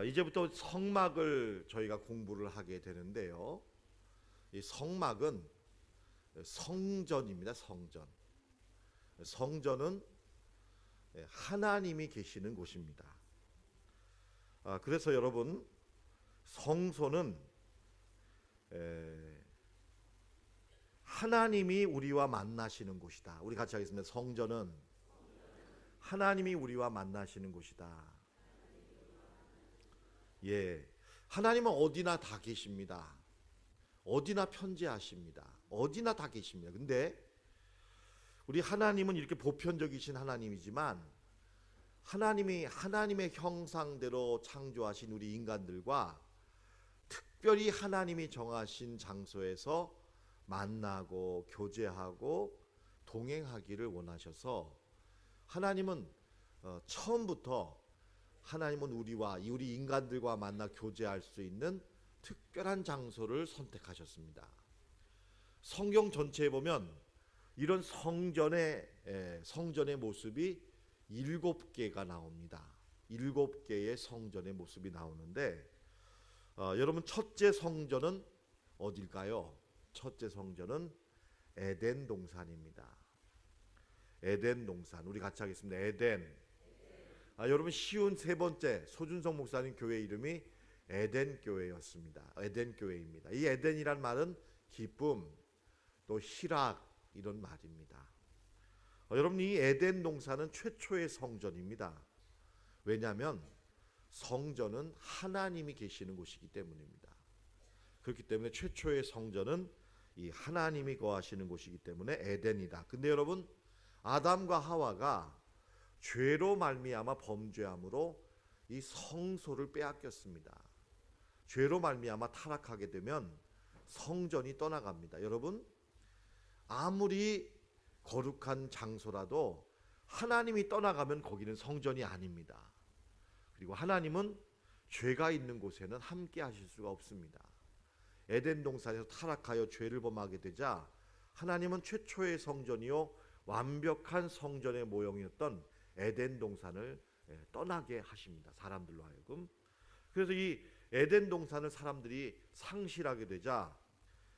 이제부터 성막을 저희가 공부를 하게 되는데요. 이 성막은 성전입니다. 성전. 성전은 하나님이 계시는 곳입니다. 그래서 여러분, 성소는 하나님이 우리와 만나시는 곳이다. 우리 같이 하겠습니다. 성전은 하나님이 우리와 만나시는 곳이다. 예, 하나님은 어디나 다 계십니다. 어디나 편재하십니다. 어디나 다 계십니다. 근데 우리 하나님은 이렇게 보편적이신 하나님이지만 하나님이 하나님의 형상대로 창조하신 우리 인간들과 특별히 하나님이 정하신 장소에서 만나고 교제하고 동행하기를 원하셔서 하나님은 처음부터 하나님은 우리 인간들과 만나 교제할 수 있는 특별한 장소를 선택하셨습니다. 성경 전체에 보면 이런 성전의 모습이 7개가 나옵니다. 7개의 성전의 모습이 나오는데 여러분, 첫째 성전은 어딜까요? 첫째 성전은 에덴 동산입니다. 에덴 동산. 우리 같이 하겠습니다. 에덴. 여러분, 쉬운 세 번째 소준성 목사님 교회 이름이 에덴 교회였습니다. 에덴 교회입니다. 이 에덴이란 말은 기쁨, 또 희락 이런 말입니다. 여러분, 이 에덴 동산은 최초의 성전입니다. 왜냐하면 성전은 하나님이 계시는 곳이기 때문입니다. 그렇기 때문에 최초의 성전은 이 하나님이 거하시는 곳이기 때문에 에덴이다. 근데 여러분, 아담과 하와가 죄로 말미암아 범죄함으로 이 성소를 빼앗겼습니다. 죄로 말미암아 타락하게 되면 성전이 떠나갑니다. 여러분, 아무리 거룩한 장소라도 하나님이 떠나가면 거기는 성전이 아닙니다. 그리고 하나님은 죄가 있는 곳에는 함께 하실 수가 없습니다. 에덴 동산에서 타락하여 죄를 범하게 되자 하나님은 최초의 성전이요 완벽한 성전의 모형이었던 에덴 동산을 떠나게 하십니다. 사람들로 하여금. 그래서 이 에덴 동산을 사람들이 상실하게 되자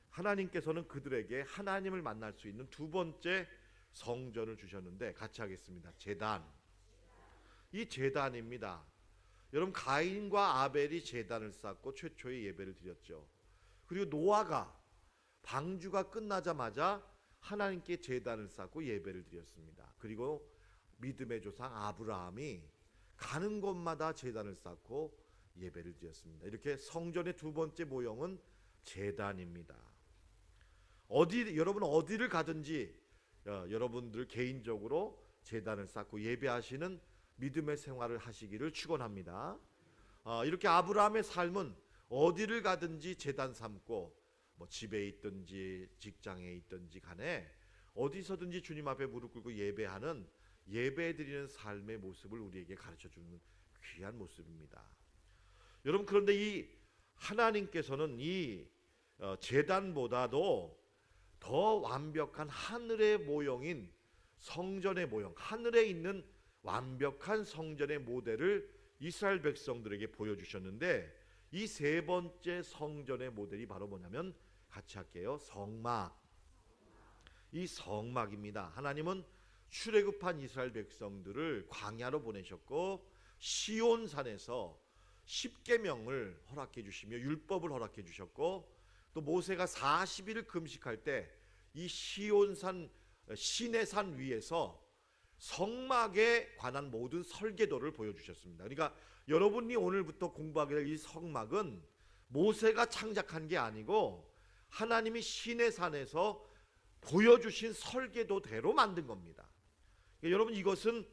하나님께서는 그들에게 하나님을 만날 수 있는 두 번째 성전을 주셨는데, 같이 하겠습니다. 제단. 이 제단입니다. 여러분, 가인과 아벨이 제단을 쌓고 최초의 예배를 드렸죠. 그리고 노아가 방주가 끝나자마자 하나님께 제단을 쌓고 예배를 드렸습니다. 그리고 믿음의 조상 아브라함이 가는 곳마다 제단을 쌓고 예배를 드렸습니다. 이렇게 성전의 두 번째 모형은 제단입니다. 여러분 어디를 가든지 여러분들 개인적으로 제단을 쌓고 예배하시는 믿음의 생활을 하시기를 축원합니다. 이렇게 아브라함의 삶은 어디를 가든지 제단 삼고 집에 있든지 직장에 있든지 간에 어디서든지 주님 앞에 무릎 꿇고 예배하는 예배드리는 삶의 모습을 우리에게 가르쳐주는 귀한 모습입니다. 여러분, 그런데 이 하나님께서는 이 제단보다도 더 완벽한 하늘의 모형인 성전의 모형, 하늘에 있는 완벽한 성전의 모델을 이스라엘 백성들에게 보여주셨는데, 이 세 번째 성전의 모델이 바로 뭐냐면, 같이 할게요. 성막. 이 성막입니다. 하나님은 출애굽한 이스라엘 백성들을 광야로 보내셨고 시온산에서 십계명을 허락해 주시며 율법을 허락해 주셨고, 또 모세가 40일 금식할 때 이 시온산 시내산 위에서 성막에 관한 모든 설계도를 보여주셨습니다. 그러니까 여러분이 오늘부터 공부하게 될 이 성막은 모세가 창작한 게 아니고 하나님이 시내산에서 보여주신 설계도대로 만든 겁니다. 그러니까 여러분, 이것은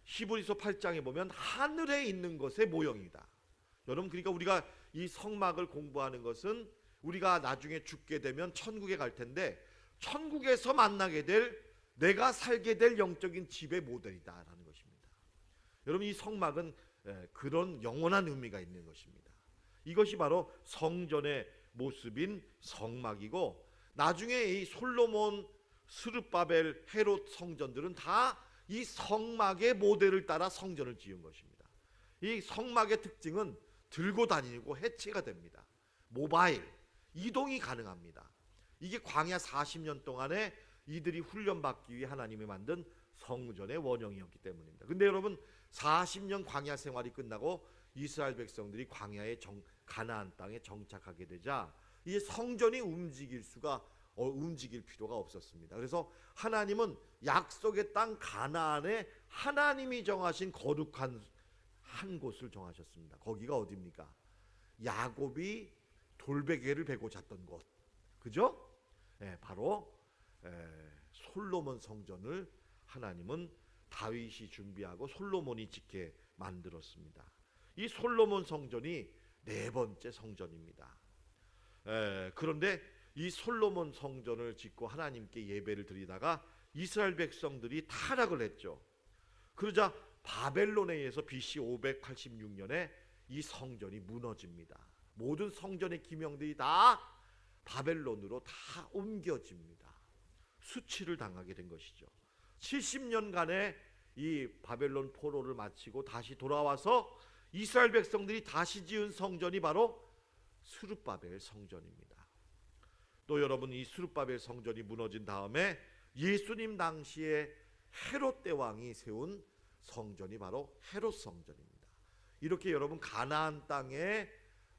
히브리서 8장에 보면 하늘에 있는 것의 모형이다. 여러분, 그러니까 우리가 이 성막을 공부하는 것은 우리가 나중에 죽게 되면 천국에 갈 텐데 천국에서 만나게 될, 내가 살게 될 영적인 집의 모델이다라는 것입니다. 여러분, 이 성막은 그런 영원한 의미가 있는 것입니다. 이것이 바로 성전의 모습인 성막이고, 나중에 이 솔로몬, 스룹바벨, 헤롯 성전들은 다 이 성막의 모델을 따라 성전을 지은 것입니다. 이 성막의 특징은 들고 다니고 해체가 됩니다. 모바일, 이동이 가능합니다. 이게 광야 40년 동안에 이들이 훈련받기 위해 하나님이 만든 성전의 원형이었기 때문입니다. 근데 여러분 40년 광야 생활이 끝나고 이스라엘 백성들이 광야의 가나안 땅에 정착하게 되자 이 성전이 움직일 필요가 없었습니다. 그래서 하나님은 약속의 땅 가나안에 하나님이 정하신 거룩한 한 곳을 정하셨습니다. 거기가 어디입니까? 야곱이 돌베개를 베고 잤던 곳, 그죠? 바로 솔로몬 성전을 하나님은 다윗이 준비하고 솔로몬이 짓게 만들었습니다. 이 솔로몬 성전이 네 번째 성전입니다. 그런데 이 솔로몬 성전을 짓고 하나님께 예배를 드리다가 이스라엘 백성들이 타락을 했죠. 그러자 바벨론에 의해서 BC 586년에 이 성전이 무너집니다. 모든 성전의 기명들이 다 바벨론으로 다 옮겨집니다. 수치를 당하게 된 것이죠. 70년간의 이 바벨론 포로를 마치고 다시 돌아와서 이스라엘 백성들이 다시 지은 성전이 바로 스룹바벨 성전입니다. 또 여러분, 이 스룹바벨 성전이 무너진 다음에 예수님 당시에 헤롯 대왕이 세운 성전이 바로 헤롯 성전입니다. 이렇게 여러분 가나안 땅에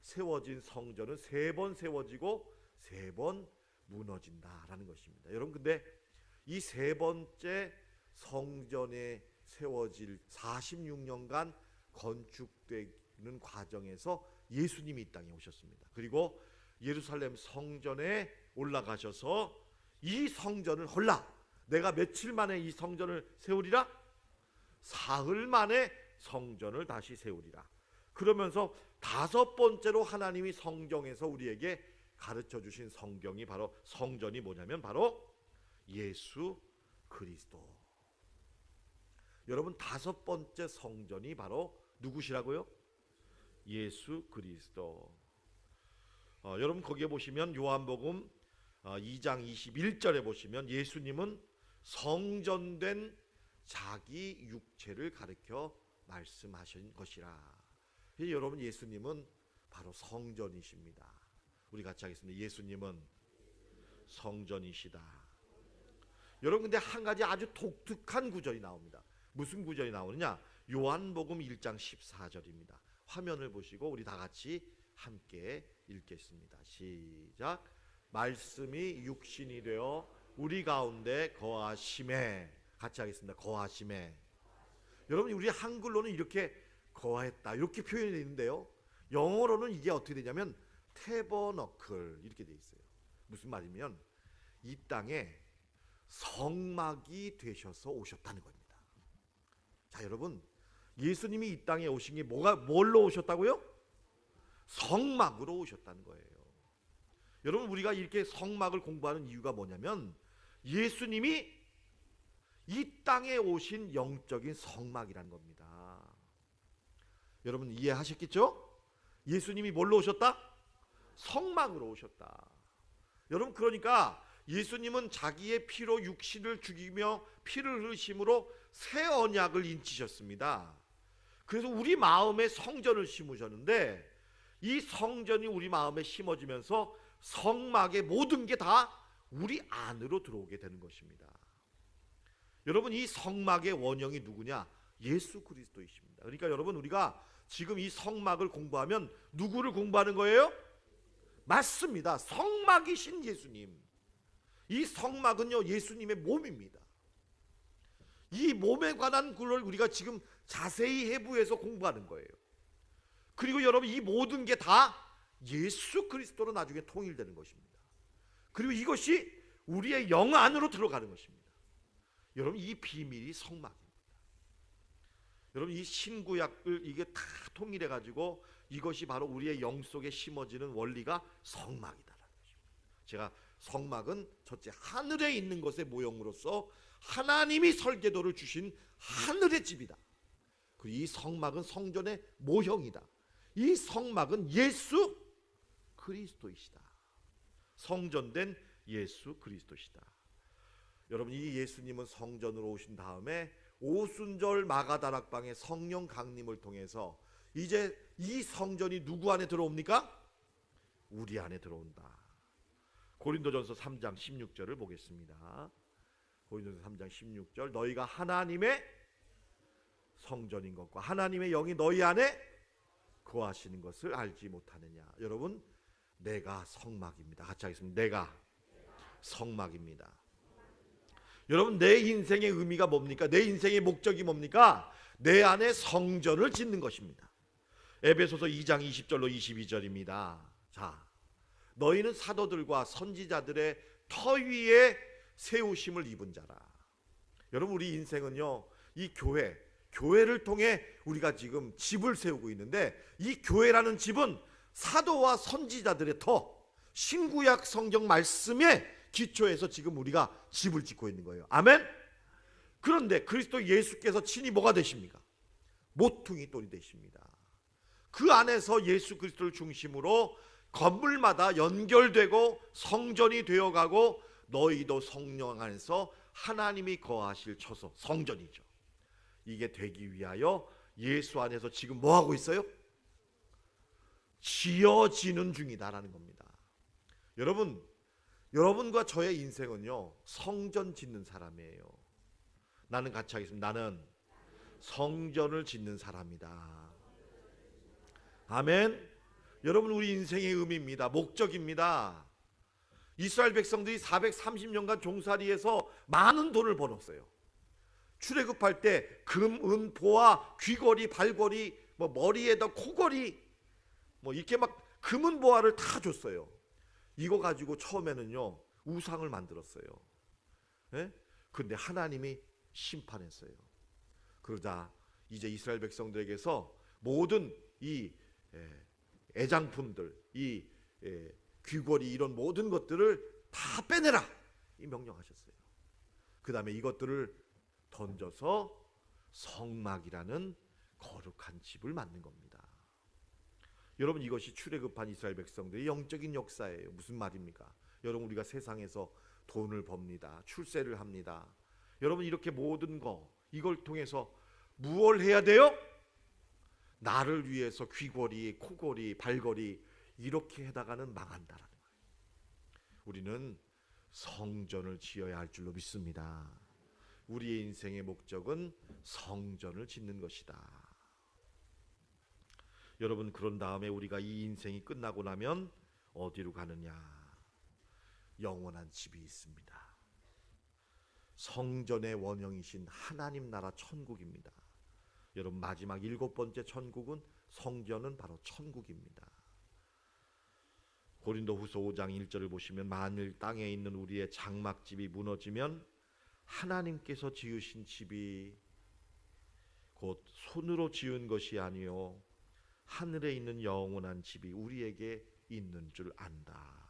세워진 성전은 3번 세워지고 3번 무너진다라는 것입니다. 여러분, 근데 이 3번째 성전에 세워질 46년간 건축되는 과정에서 예수님이 이 땅에 오셨습니다. 그리고 예루살렘 성전에 올라가셔서 이 성전을 헐라, 내가 며칠 만에 이 성전을 세우리라? 사흘 만에 성전을 다시 세우리라. 그러면서 5번째로 하나님이 성경에서 우리에게 가르쳐 주신 성경이 바로 성전이 뭐냐면 바로 예수 그리스도. 여러분, 5번째 성전이 바로 누구시라고요? 예수 그리스도. 여러분 거기에 보시면 요한복음 2장 21절에 보시면 예수님은 성전된 자기 육체를 가리켜 말씀하신 것이라. 여러분, 예수님은 바로 성전이십니다. 우리 같이 하겠습니다. 예수님은 성전이시다. 여러분, 근데 한 가지 아주 독특한 구절이 나옵니다. 무슨 구절이 나오느냐? 요한복음 1장 14절입니다. 화면을 보시고 우리 다 같이 함께 읽겠습니다. 시작. 말씀이 육신이 되어 우리 가운데 거하심에. 같이 하겠습니다. 거하심에. 여러분, 우리 한글로는 이렇게 거하했다 이렇게 표현이 되는데요, 영어로는 이게 어떻게 되냐면 태버너클 이렇게 돼 있어요. 무슨 말이면 이 땅에 성막이 되셔서 오셨다는 겁니다. 자, 여러분, 예수님이 이 땅에 오신 게 뭘로 오셨다고요? 성막으로 오셨다는 거예요. 여러분, 우리가 이렇게 성막을 공부하는 이유가 뭐냐면 예수님이 이 땅에 오신 영적인 성막이라는 겁니다. 여러분 이해하셨겠죠? 예수님이 뭘로 오셨다? 성막으로 오셨다. 여러분, 그러니까 예수님은 자기의 피로 육신을 죽이며 피를 흘리심으로 새 언약을 인치셨습니다. 그래서 우리 마음에 성전을 심으셨는데 이 성전이 우리 마음에 심어지면서 성막의 모든 게 다 우리 안으로 들어오게 되는 것입니다. 여러분, 이 성막의 원형이 누구냐? 예수 그리스도이십니다. 그러니까 여러분, 우리가 지금 이 성막을 공부하면 누구를 공부하는 거예요? 맞습니다. 성막이신 예수님. 이 성막은요, 예수님의 몸입니다. 이 몸에 관한 걸 우리가 지금 자세히 해부해서 공부하는 거예요. 그리고 여러분, 이 모든 게 다 예수 그리스도로 나중에 통일되는 것입니다. 그리고 이것이 우리의 영 안으로 들어가는 것입니다. 여러분, 이 비밀이 성막입니다. 여러분, 이 신구약을 이게 다 통일해 가지고 이것이 바로 우리의 영 속에 심어지는 원리가 성막이다라는 것입니다. 제가 성막은 첫째 하늘에 있는 것의 모형으로서 하나님이 설계도를 주신 하늘의 집이다. 그리고 이 성막은 성전의 모형이다. 이 성막은 예수 그리스도이시다. 성전된 예수 그리스도시다. 여러분, 이 예수님은 성전으로 오신 다음에 오순절 마가다락방의 성령 강림을 통해서 이제 이 성전이 누구 안에 들어옵니까? 우리 안에 들어온다. 고린도전서 3장 16절을 보겠습니다. 고린도전서 3장 16절, 너희가 하나님의 성전인 것과 하나님의 영이 너희 안에 거하시는 것을 알지 못하느냐. 여러분, 내가 성막입니다. 같이 하겠습니다. 내가 성막입니다. 여러분, 내 인생의 의미가 뭡니까? 내 인생의 목적이 뭡니까? 내 안에 성전을 짓는 것입니다. 에베소서 2장 20절로 22절입니다. 자, 너희는 사도들과 선지자들의 터 위에 세우심을 입은 자라. 여러분, 우리 인생은요, 이 교회를 통해 우리가 지금 집을 세우고 있는데, 이 교회라는 집은 사도와 선지자들의 터, 신구약 성경 말씀에 기초해서 지금 우리가 집을 짓고 있는 거예요. 아멘. 그런데 그리스도 예수께서 친히 뭐가 되십니까? 모퉁이 돌이 되십니다. 그 안에서 예수 그리스도를 중심으로 건물마다 연결되고 성전이 되어가고, 너희도 성령 안에서 하나님이 거하실 처소, 성전이죠. 이게 되기 위하여 예수 안에서 지금 뭐 하고 있어요? 지어지는 중이다라는 겁니다. 여러분과 저의 인생은요, 성전 짓는 사람이에요. 나는 같이 하겠습니다. 나는 성전을 짓는 사람이다. 아멘. 여러분, 우리 인생의 의미입니다. 목적입니다. 이스라엘 백성들이 430년간 종살이에서 많은 돈을 벌었어요. 출애굽할 때 금, 은, 보화, 귀걸이, 발걸이, 머리에다 코걸이, 이렇게 막 금은 보화를 다 줬어요. 이거 가지고 처음에는요, 우상을 만들었어요. 예? 근데 하나님이 심판했어요. 그러자 이제 이스라엘 백성들에게서 모든 이 애장품들, 이 귀걸이, 이런 모든 것들을 다 빼내라, 이 명령하셨어요. 그 다음에 이것들을 던져서 성막이라는 거룩한 집을 만든 겁니다. 여러분, 이것이 출애굽한 이스라엘 백성들의 영적인 역사예요. 무슨 말입니까? 여러분, 우리가 세상에서 돈을 법니다. 출세를 합니다. 여러분, 이렇게 모든 이걸 통해서 무엇을 해야 돼요? 나를 위해서 귀걸이, 코걸이, 발걸이 이렇게 해다가는 망한다라는 거예요. 우리는 성전을 지어야 할 줄로 믿습니다. 우리의 인생의 목적은 성전을 짓는 것이다. 여러분, 그런 다음에 우리가 이 인생이 끝나고 나면 어디로 가느냐? 영원한 집이 있습니다. 성전의 원형이신 하나님 나라 천국입니다. 여러분, 마지막 7번째 천국은, 성전은 바로 천국입니다. 고린도후서 5장 1절을 보시면, 만일 땅에 있는 우리의 장막집이 무너지면 하나님께서 지으신 집이 곧 손으로 지은 것이 아니요 하늘에 있는 영원한 집이 우리에게 있는 줄 안다.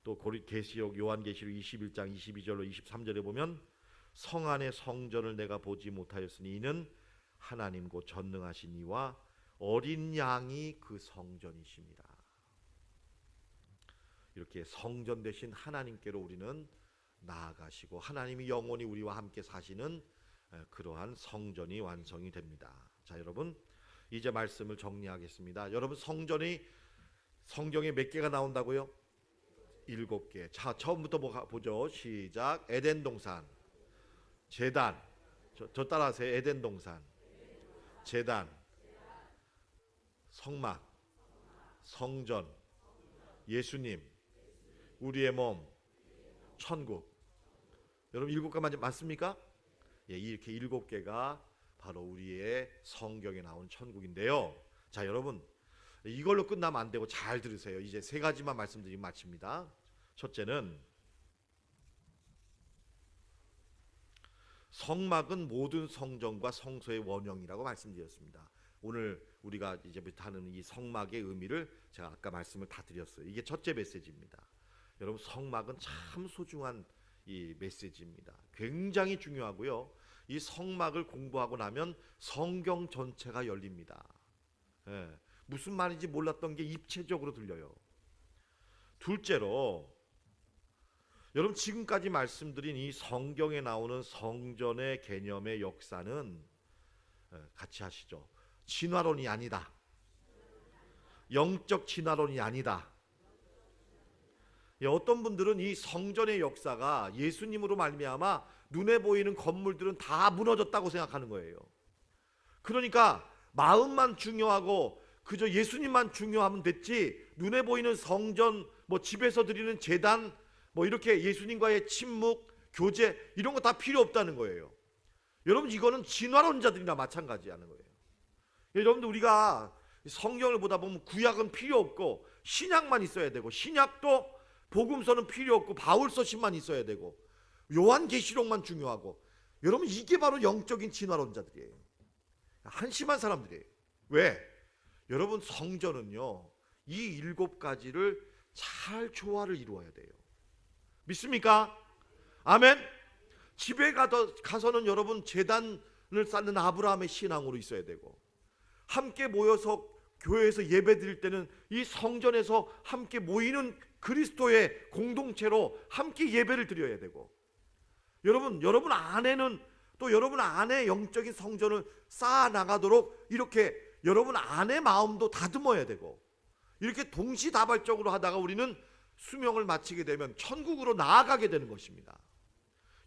또 계시록, 요한계시록 21장 22절로 23절에 보면, 성 안의 성전을 내가 보지 못하였으니 이는 하나님 곧 전능하신 이와 어린 양이 그 성전이십니다. 이렇게 성전 되신 하나님께로 우리는 나아가시고, 하나님이 영원히 우리와 함께 사시는 그러한 성전이 완성이 됩니다. 자, 여러분, 이제 말씀을 정리하겠습니다. 여러분, 성경에 몇 개가 나온다고요? 7개. 자, 처음부터 보죠. 시작. 에덴 동산, 제단, 저 따라하세요. 에덴 동산, 제단, 성막, 성전, 예수님, 우리의 몸, 천국. 여러분, 7개만 맞습니까? 예, 이렇게 7개가 바로 우리의 성경에 나온 천국인데요. 자, 여러분, 이걸로 끝나면 안 되고 잘 들으세요. 이제 3가지만 말씀드리면 마칩니다. 첫째는, 성막은 모든 성전과 성소의 원형이라고 말씀드렸습니다. 오늘 우리가 이제부터 하는 이 성막의 의미를 제가 아까 말씀을 다 드렸어요. 이게 첫째 메시지입니다. 여러분, 성막은 참 소중한 이 메시지입니다. 굉장히 중요하고요. 이 성막을 공부하고 나면 성경 전체가 열립니다. 예, 무슨 말인지 몰랐던 게 입체적으로 들려요. 둘째로, 여러분, 지금까지 말씀드린 이 성경에 나오는 성전의 개념의 역사는, 같이 하시죠. 진화론이 아니다. 영적 진화론이 아니다. 어떤 분들은 이 성전의 역사가 예수님으로 말미암아 눈에 보이는 건물들은 다 무너졌다고 생각하는 거예요. 그러니까 마음만 중요하고 그저 예수님만 중요하면 됐지, 눈에 보이는 성전, 집에서 드리는 제단, 이렇게 예수님과의 침묵, 교제, 이런 거 다 필요 없다는 거예요. 여러분, 이거는 진화론자들이나 마찬가지하는 거예요. 여러분들, 우리가 성경을 보다 보면 구약은 필요 없고 신약만 있어야 되고, 신약도 복음서는 필요 없고 바울서신만 있어야 되고, 요한계시록만 중요하고, 여러분, 이게 바로 영적인 진화론자들이에요. 한심한 사람들이에요. 왜? 여러분, 성전은요, 이 7가지를 잘 조화를 이루어야 돼요. 믿습니까? 아멘. 집에 가서는 여러분, 제단을 쌓는 아브라함의 신앙으로 있어야 되고, 함께 모여서 교회에서 예배 드릴 때는 이 성전에서 함께 모이는 그리스도의 공동체로 함께 예배를 드려야 되고, 여러분 안에는 또 여러분 안에 영적인 성전을 쌓아 나가도록 이렇게 여러분 안의 마음도 다듬어야 되고, 이렇게 동시다발적으로 하다가 우리는 수명을 마치게 되면 천국으로 나아가게 되는 것입니다.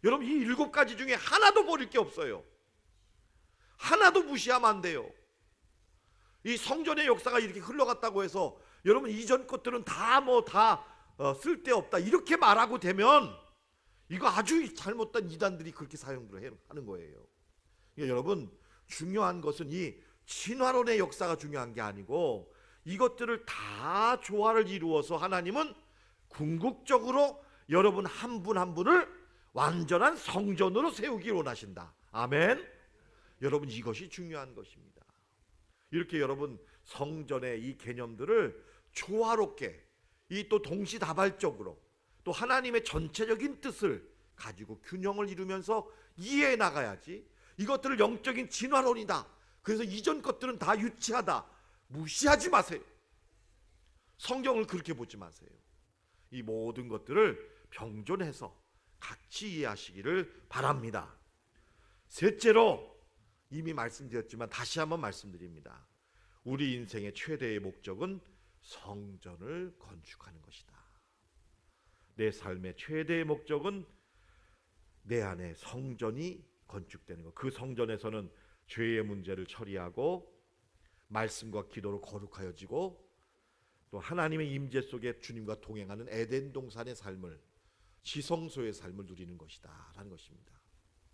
여러분, 이 7가지 중에 하나도 버릴 게 없어요. 하나도 무시하면 안 돼요. 이 성전의 역사가 이렇게 흘러갔다고 해서 여러분 이전 것들은 다 쓸데없다 이렇게 말하고 되면 이거 아주 잘못된 이단들이 그렇게 사용을 하는 거예요. 그러니까 여러분, 중요한 것은 이 진화론의 역사가 중요한 게 아니고, 이것들을 다 조화를 이루어서 하나님은 궁극적으로 여러분 한 분 한 분을 완전한 성전으로 세우기 원하신다. 아멘. 여러분, 이것이 중요한 것입니다. 이렇게 여러분 성전의 이 개념들을 조화롭게, 이 또 동시다발적으로 또 하나님의 전체적인 뜻을 가지고 균형을 이루면서 이해해 나가야지, 이것들을 영적인 진화론이다, 그래서 이전 것들은 다 유치하다, 무시하지 마세요. 성경을 그렇게 보지 마세요. 이 모든 것들을 병존해서 같이 이해하시기를 바랍니다. 셋째로, 이미 말씀드렸지만 다시 한번 말씀드립니다. 우리 인생의 최대의 목적은 성전을 건축하는 것이다. 내 삶의 최대의 목적은 내 안에 성전이 건축되는 것. 그 성전에서는 죄의 문제를 처리하고 말씀과 기도로 거룩하여지고, 또 하나님의 임재 속에 주님과 동행하는 에덴 동산의 삶을, 지성소의 삶을 누리는 것이다 라는 것입니다.